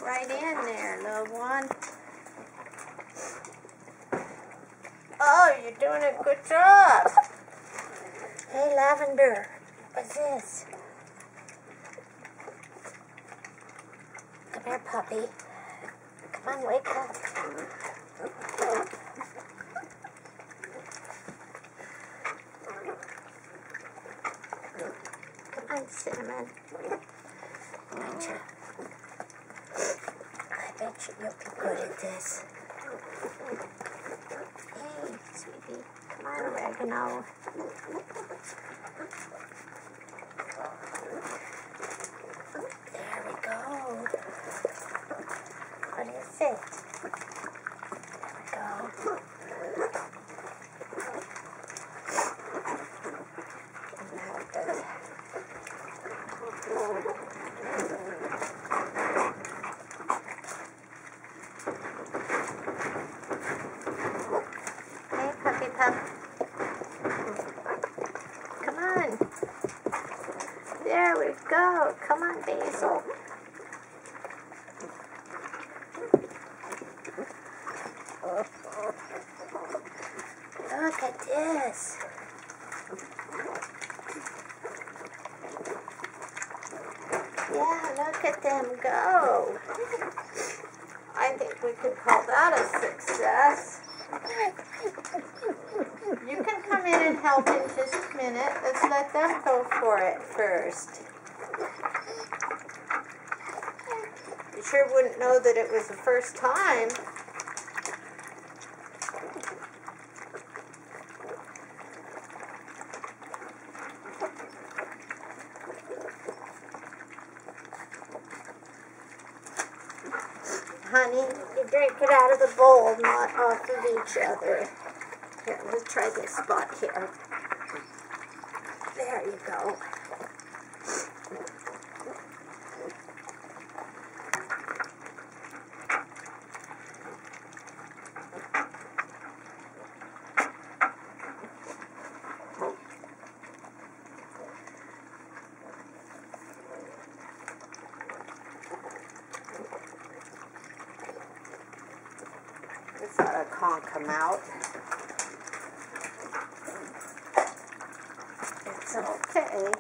right in there, little one. Oh, you're doing a good job. Hey, Lavender, what's this? Come here, puppy. Come on, wake up. Come on, Cinnamon. Gotcha. I bet you'll be good at this. Hey, sweetie. Come on, Oregano. There we go. What is it? There we go. And now it does. Hey, puppy pup. Come on. There we go. Come on, Basil. Look at this. Yeah, look at them go. I think we could call that a success. You can come in and help in just a minute. Let's let them go for it first. You sure wouldn't know that it was the first time. Honey, you drink it out of the bowl, not off of each other. Here, let's try this spot here. There you go. Let's let a conch come out. It's okay.